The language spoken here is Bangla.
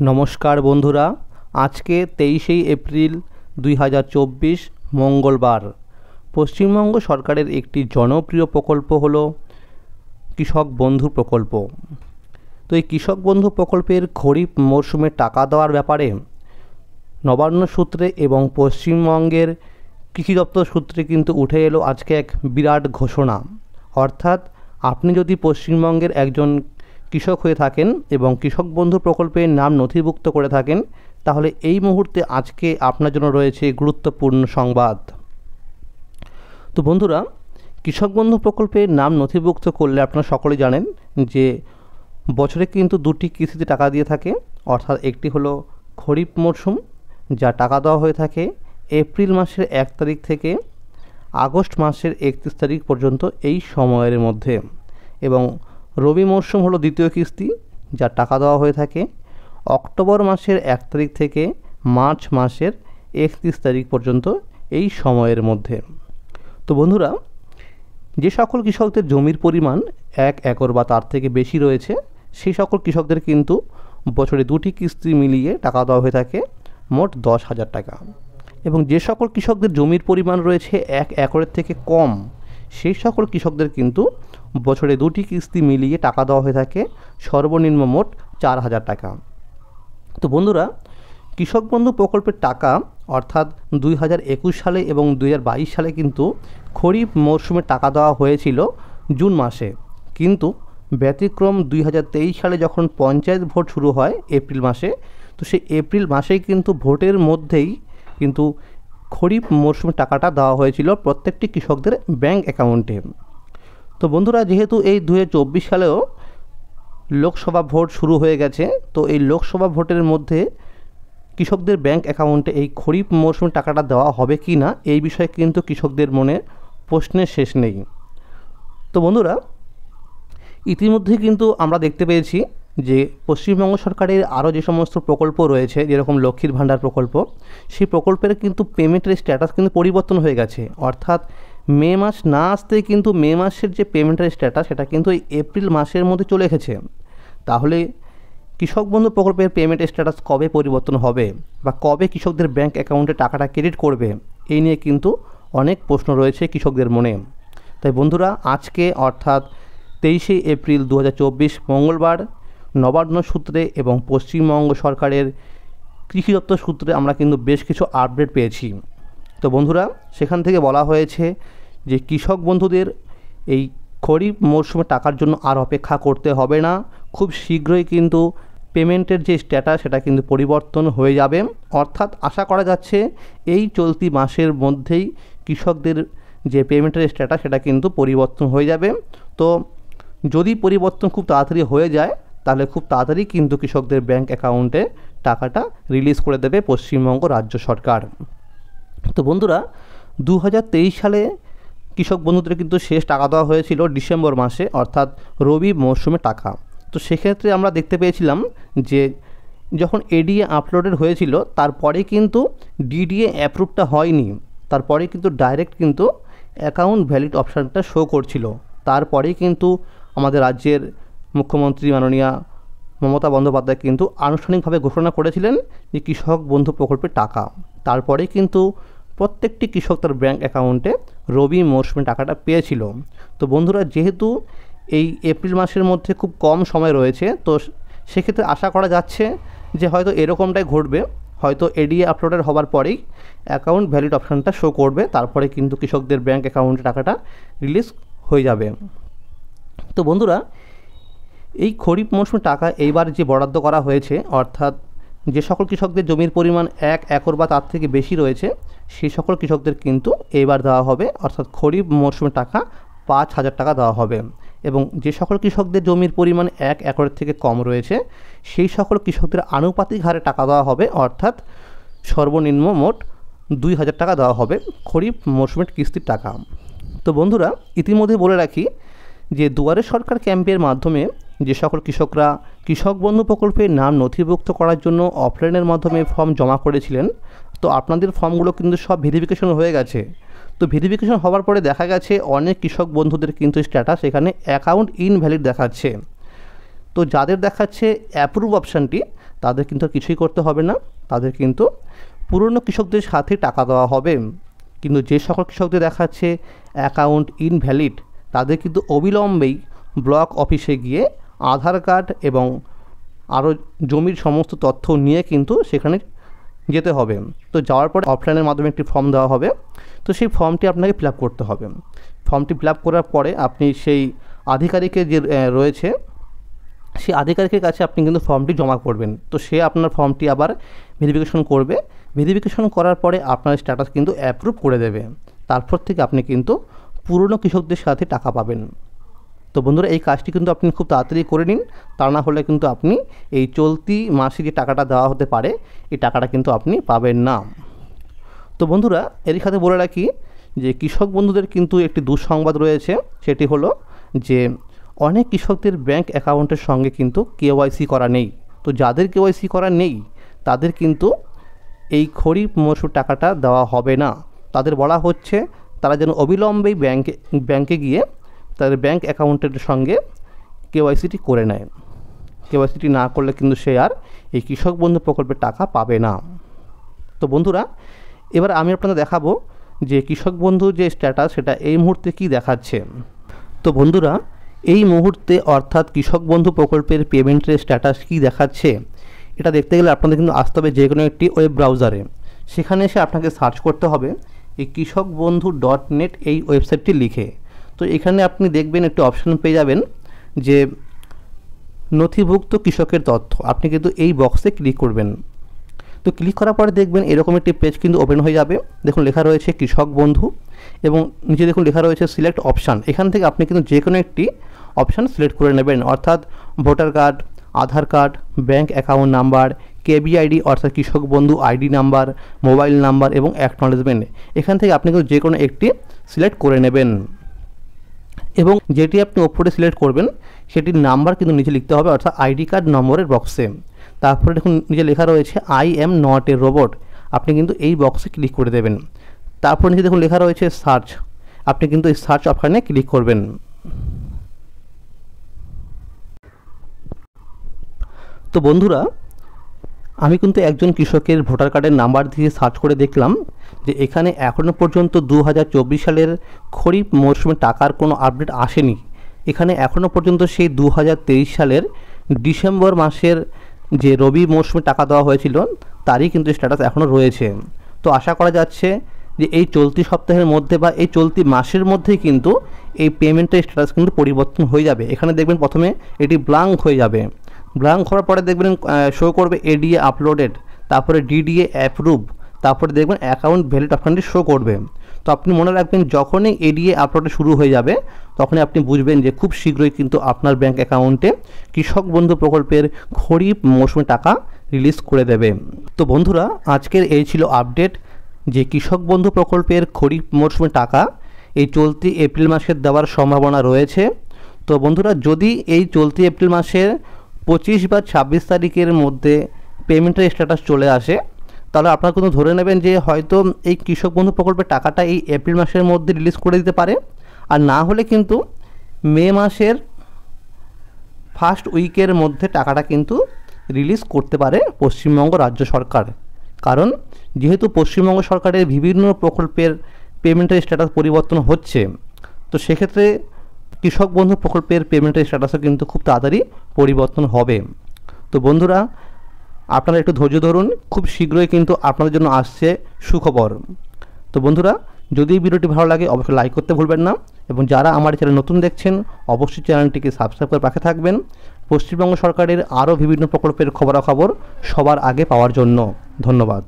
নমস্কার বন্ধুরা, আজকে 23 এপ্রিল 2024 মঙ্গলবার। পশ্চিমবঙ্গ সরকারের একটি জনপ্রিয় প্রকল্প হলো কৃষক বন্ধু প্রকল্প। তো এই কৃষক বন্ধু প্রকল্পের খরিফ মরশুমে টাকা দেওয়ার ব্যাপারে নবান্ন সূত্রে এবং পশ্চিমবঙ্গের কৃষি দপ্তর সূত্রে কিন্তু উঠে এলো আজকে এক বিরাট ঘোষণা। অর্থাৎ আপনি যদি পশ্চিমবঙ্গের একজন কৃষক হয়ে থাকেন এবং কৃষক বন্ধু প্রকল্পের নাম নথিভুক্ত করে থাকেন, তাহলে এই মুহূর্তে আজকে আপনার জন্য রয়েছে গুরুত্বপূর্ণ সংবাদ। তো বন্ধুরা, কৃষক বন্ধু প্রকল্পের নাম নথিভুক্ত করলে আপনারা সকলেই জানেন যে বছরে কিন্তু দুটি কিস্তিতে টাকা দিয়ে থাকে। অর্থাৎ একটি হলো খরিফ মরশুম, যা টাকা দেওয়া হয়ে থাকে এপ্রিল মাসের 1 তারিখ থেকে আগস্ট মাসের 31 তারিখ পর্যন্ত এই সময়ের মধ্যে, এবং রবি মরশুম হলো দ্বিতীয় কিস্তি, যা টাকা দেওয়া হয়ে থাকে অক্টোবর মাসের 1 তারিখ থেকে মার্চ মাসের 31 তারিখ পর্যন্ত এই সময়ের মধ্যে। তো বন্ধুরা, যে সকল কৃষকদের জমির পরিমাণ 1 একর বা তার থেকে বেশি রয়েছে, সেই সকল কৃষকদের কিন্তু বছরে দুটি কিস্তি মিলিয়ে টাকা দেওয়া হয়ে থাকে মোট 10,000 টাকা। এবং যে সকল কৃষকদের জমির পরিমাণ রয়েছে 1 একরের থেকে কম, সেই সকল কৃষকদের কিন্তু বছরে দুটি কিস্তি মিলিয়ে টাকা দেওয়া হয়ে থাকে সর্বনিম্ন মোট 4,000 টাকা। তো বন্ধুরা, কৃষক বন্ধু প্রকল্পের টাকা অর্থাৎ 2021 সালে এবং 2022 সালে কিন্তু খরিফ মরশুমে টাকা দেওয়া হয়েছিল জুন মাসে, কিন্তু ব্যতিক্রম 2023 সালে যখন পঞ্চায়েত ভোট শুরু হয় এপ্রিল মাসে, তো সেই এপ্রিল মাসেই কিন্তু ভোটের মধ্যেই কিন্তু খরিফ মরশুমে টাকাটা দেওয়া হয়েছিল প্রত্যেকটি কৃষকদের ব্যাংক অ্যাকাউন্টে। তো বন্ধুরা, যেহেতু এই 2024 সালেও লোকসভা ভোট শুরু হয়ে গেছে, তো এই লোকসভা ভোটের মধ্যে কৃষকদের ব্যাংক অ্যাকাউন্টে এই খরিফ মরশুমে টাকাটা দেওয়া হবে কি না, এই বিষয়ে কিন্তু কৃষকদের মনে প্রশ্নের শেষ নেই। তো বন্ধুরা, ইতিমধ্যে কিন্তু আমরা দেখতে পেয়েছি যে পশ্চিমবঙ্গ সরকারের আরও যে সমস্ত প্রকল্প রয়েছে, যেরকম লক্ষ্মীর ভাণ্ডার প্রকল্প, সেই প্রকল্পের কিন্তু পেমেন্টের স্ট্যাটাস কিন্তু পরিবর্তন হয়ে গেছে। অর্থাৎ মে মাস না আসতেই কিন্তু মে মাসের যে পেমেন্টের স্ট্যাটাস, সেটা কিন্তু এই এপ্রিল মাসের মধ্যে চলে এসেছে। তাহলে কৃষক বন্ধু প্রকল্পের পেমেন্টের স্ট্যাটাস কবে পরিবর্তন হবে বা কবে কৃষকদের ব্যাংক অ্যাকাউন্টে টাকাটা ক্রেডিট করবে, এই নিয়ে কিন্তু অনেক প্রশ্ন রয়েছে কৃষকদের মনে। তাই বন্ধুরা, আজকে অর্থাৎ 23 এপ্রিল 2024 মঙ্গলবার নবান্ন সূত্রে এবং পশ্চিমবঙ্গ সরকারের কৃষি দপ্তর সূত্রে আমরা কিন্তু বেশ কিছু আপডেট পেয়েছি। তো বন্ধুরা, সেখান থেকে বলা হয়েছে যে কৃষক বন্ধুদের এই খরিফ মরশুমে টাকার জন্য আর অপেক্ষা করতে হবে না, খুব শীঘ্রই কিন্তু পেমেন্টের যে স্ট্যাটাস সেটা কিন্তু পরিবর্তন হয়ে যাবে। অর্থাৎ আশা করা যাচ্ছে এই চলতি মাসের মধ্যেই কৃষকদের যে পেমেন্টের স্ট্যাটাস সেটা কিন্তু পরিবর্তন হয়ে যাবে। তো যদি পরিবর্তন খুব তাড়াতাড়ি হয়ে যায়, তাহলে খুব তাড়াতাড়ি কিন্তু কৃষকদের ব্যাংক অ্যাকাউন্টে টাকাটা রিলিজ করে দেবে পশ্চিমবঙ্গ রাজ্য সরকার। তো বন্ধুরা, 2023 সালে কৃষক বন্ধুদের কিন্তু শেষ টাকা দেওয়া হয়েছিল ডিসেম্বর মাসে, অর্থাৎ রবি মরশুমে টাকা। তো সেক্ষেত্রে আমরা দেখতে পেয়েছিলাম যে যখন এডিএ আপলোডেড হয়েছিল, তারপরে কিন্তু ডিডিএ অ্যাপ্রুভটা হয়নি, তারপরে কিন্তু ডাইরেক্ট কিন্তু অ্যাকাউন্ট ভ্যালিড অপশানটা শো করছিল। তারপরেই কিন্তু আমাদের রাজ্যের মুখ্যমন্ত্রী মাননীয়া মমতা বন্দ্যোপাধ্যায় কিন্তু আনুষ্ঠানিকভাবে ঘোষণা করেছিলেন যে কৃষক বন্ধু প্রকল্পের টাকা। তারপরে কিন্তু প্রত্যেকটি কৃষক তার ব্যাংক অ্যাকাউন্টে রবি মরশুমে টাকাটা পেয়েছিল। তো বন্ধুরা, যেহেতু এই এপ্রিল মাসের মধ্যে খুব কম সময় রয়েছে, তো সেক্ষেত্রে আশা করা যাচ্ছে যে হয়তো এরকমটাই ঘটবে। হয়তো এডিএ আপলোডেড হওয়ার পরেই অ্যাকাউন্ট ভ্যালিড অপশানটা শো করবে, তারপরে কিন্তু কৃষকদের ব্যাংক অ্যাকাউন্টে টাকাটা রিলিজ হয়ে যাবে। তো বন্ধুরা, এই খরিফ মরশুমে টাকা এইবার যে বরাদ্দ করা হয়েছে, অর্থাৎ যে সকল কৃষকদের জমির পরিমাণ 1 একর বা তার থেকে বেশি রয়েছে, সেই সকল কৃষকদের কিন্তু এইবার দেওয়া হবে, অর্থাৎ খরিফ মরশুমে টাকা 5,000 টাকা দেওয়া হবে। এবং যে সকল কৃষকদের জমির পরিমাণ 1 একরের থেকে কম রয়েছে, সেই সকল কৃষকদের আনুপাতিক হারে টাকা দেওয়া হবে, অর্থাৎ সর্বনিম্ন মোট 2,000 টাকা দেওয়া হবে খরিফ মরশুমের কিস্তির টাকা। তো বন্ধুরা, ইতিমধ্যে বলে রাখি যে দুয়ারে সরকার ক্যাম্পের মাধ্যমে যে সকল কৃষকরা কৃষক বন্ধু প্রকল্পের নাম নথিভুক্ত করার জন্য অফলাইনের মাধ্যমে ফর্ম জমা করেছিলেন, তো আপনাদের ফর্মগুলো কিন্তু সব ভেরিফিকেশন হয়ে গেছে। তো ভেরিফিকেশন হওয়ার পরে দেখা গেছে অনেক কৃষক বন্ধুদের কিন্তু স্ট্যাটাস এখানে অ্যাকাউন্ট ইনভ্যালিড দেখাচ্ছে। তো যাদের দেখাচ্ছে অ্যাপ্রুভ অপশানটি, তাদের কিন্তু আর কিছুই করতে হবে না, তাদের কিন্তু পুরনো কৃষকদের সাথে টাকা দেওয়া হবে। কিন্তু যে সকল কৃষকদের দেখাচ্ছে অ্যাকাউন্ট ইনভ্যালিড, তাদের কিন্তু অবিলম্বেই ব্লক অফিসে গিয়ে আধার কার্ড এবং আরও জমির সমস্ত তথ্য নিয়ে কিন্তু সেখানে যেতে হবে। তো যাওয়ার পরে অফলাইনের মাধ্যমে একটি ফর্ম দেওয়া হবে, তো সেই ফর্মটি আপনাকে ফিল আপ করতে হবে। ফর্মটি ফিল আপ করার পরে আপনি সেই আধিকারিকের যে রয়েছে সেই আধিকারিকের কাছে আপনি কিন্তু ফর্মটি জমা করবেন। তো সে আপনার ফর্মটি আবার ভেরিফিকেশন করবে, ভেরিফিকেশন করার পরে আপনার স্ট্যাটাস কিন্তু অ্যাপ্রুভ করে দেবে। তারপর থেকে আপনি কিন্তু পুরনো কৃষকদের সাথে টাকা পাবেন। তো বন্ধুরা, এই কাজটি কিন্তু আপনি খুব তাড়াতাড়ি করে নিন, তা না হলে কিন্তু আপনি এই চলতি মাসে যে টাকাটা দেওয়া হতে পারে এই টাকাটা কিন্তু আপনি পাবেন না। তো বন্ধুরা, এরই সাথে বলে রাখি যে কৃষক বন্ধুদের কিন্তু একটি দুঃসংবাদ রয়েছে, সেটি হলো যে অনেক কৃষকদের ব্যাংক অ্যাকাউন্টের সঙ্গে কিন্তু কেওয়াইসি করা নেই। তো যাদের কেওয়াইসি করা নেই তাদের কিন্তু এই খরিফ মরশুম টাকাটা দেওয়া হবে না। তাদের বলা হচ্ছে তারা যেন অবিলম্বেই ব্যাংকে গিয়ে তাদের ব্যাংক অ্যাকাউন্টের সঙ্গে কেওয়াইসিটি করে নেয়। কেওয়াইসিটি না করলে কিন্তু সে আর এই কৃষক বন্ধু প্রকল্পের টাকা পাবে না। তো বন্ধুরা, এবার আমি আপনাদের দেখাবো যে কৃষক বন্ধু যে স্ট্যাটাস সেটা এই মুহূর্তে কি দেখাচ্ছে। তো বন্ধুরা, এই মুহূর্তে অর্থাৎ কৃষক বন্ধু প্রকল্পের পেমেন্টের স্ট্যাটাস কী দেখাচ্ছে এটা দেখতে গেলে আপনাদের কিন্তু আসতে হবে যে কোনো একটি ওয়েব ব্রাউজারে। সেখানে এসে আপনাকে সার্চ করতে হবে এই কৃষকবন্ধু.net এই ওয়েবসাইটটি লিখে। তো এখানে আপনি দেখবেন একটি অপশান পেয়ে যাবেন যে নথিভুক্ত কৃষকের তথ্য, আপনি কিন্তু এই বক্সে ক্লিক করবেন। তো ক্লিক করার পরে দেখবেন এরকম একটি পেজ কিন্তু ওপেন হয়ে যাবে। দেখুন লেখা রয়েছে কৃষক বন্ধু এবং নিচে দেখুন লেখা রয়েছে সিলেক্ট অপশান। এখান থেকে আপনি কিন্তু যে কোনো একটি অপশান সিলেক্ট করে নেবেন, অর্থাৎ voter card, Aadhaar card, bank account number, KBID অর্থাৎ Krishak Bandhu ID number, mobile number এবং অ্যাকনলেজমেন্ট। এখান থেকে আপনি কিন্তু যে কোনো একটি সিলেক্ট করে নেবেন এবং যেটি আপনি ওপরে সিলেক্ট করবেন সেটির নাম্বার কিন্তু নিচে লিখতে হবে, অর্থাৎ আইডি কার্ড নম্বরের বক্সে। তারপরে দেখুন নিচে লেখা রয়েছে I am not a robot, আপনি কিন্তু এই বক্সে ক্লিক করে দেবেন। তারপর নিচে দেখুন লেখা রয়েছে সার্চ, আপনি কিন্তু এই সার্চ অপশানে ক্লিক করবেন। তো বন্ধুরা, আমি কিন্তু একজন কৃষকের ভোটার কার্ডের নাম্বার দিয়ে সার্চ করে দেখলাম যে এখানে এখনও পর্যন্ত 2024 সালের খরিফ মরশুমে টাকার কোনো আপডেট আসেনি। এখানে এখনও পর্যন্ত সেই 2023 সালের ডিসেম্বর মাসের যে রবি মরশুমে টাকা দেওয়া হয়েছিল তারই কিন্তু স্ট্যাটাস এখনও রয়েছে। তো আশা করা যাচ্ছে যে এই চলতি সপ্তাহের মধ্যে বা এই চলতি মাসের মধ্যেই কিন্তু এই পেমেন্টের স্ট্যাটাস কিন্তু পরিবর্তন হয়ে যাবে। এখানে দেখবেন প্রথমে এটি ব্ল্যাঙ্ক হয়ে যাবে, ব্ল্যাঙ্ক হওয়ার পরে দেখবেন শো করবে এডিএ আপলোডেড, তারপরে ডিডিএ অ্যাপ্রুভ, তারপরে দেখবেন অ্যাকাউন্ট ভ্যালিড অপশানটি শো করবে। তো আপনি মনে রাখবেন যখনই এডিএ আপলোডে শুরু হয়ে যাবে তখনই আপনি বুঝবেন যে খুব শীঘ্রই কিন্তু আপনার ব্যাঙ্ক অ্যাকাউন্টে কৃষক বন্ধু প্রকল্পের খরিফ মৌসুমে টাকা রিলিজ করে দেবে। তো বন্ধুরা, আজকের এই ছিল আপডেট যে কৃষক বন্ধু প্রকল্পের খরিফ মৌসুমে টাকা এই চলতি এপ্রিল মাসের দেওয়ার সম্ভাবনা রয়েছে। তো বন্ধুরা, যদি এই চলতি এপ্রিল মাসের 25 বা 26 তারিখের মধ্যে পেমেন্টের স্ট্যাটাস চলে আসে তাহলে আপনারা কিন্তু ধরে নেবেন যে হয়তো এই কৃষক বন্ধু প্রকল্পের টাকাটা এই এপ্রিল মাসের মধ্যে রিলিজ করে দিতে পারে, আর না হলে কিন্তু মে মাসের ফার্স্ট উইকের মধ্যে টাকাটা কিন্তু রিলিজ করতে পারে পশ্চিমবঙ্গ রাজ্য সরকার। কারণ যেহেতু পশ্চিমবঙ্গ সরকারের বিভিন্ন প্রকল্পের পেমেন্টের স্ট্যাটাস পরিবর্তন হচ্ছে, তো সেক্ষেত্রে কৃষক বন্ধু প্রকল্পের পেমেন্টের স্ট্যাটাসও কিন্তু খুব তাড়াতাড়ি পরিবর্তন হবে। তো বন্ধুরা, আপনারা একটু ধৈর্য ধরুন, খুব শীঘ্রই কিন্তু আপনাদের জন্য আসছে সুখবর। তো বন্ধুরা, যদি ভিডিওটি ভালো লাগে অবশ্যই লাইক করতে ভুলবেন না এবং যারা আমার চ্যানেল নতুন দেখছেন অবশ্যই চ্যানেলটিকে সাবস্ক্রাইব করে পাশে থাকবেন পশ্চিমবঙ্গ সরকারের আরও বিভিন্ন প্রকল্পের খবরাখবর সবার আগে পাওয়ার জন্য। ধন্যবাদ।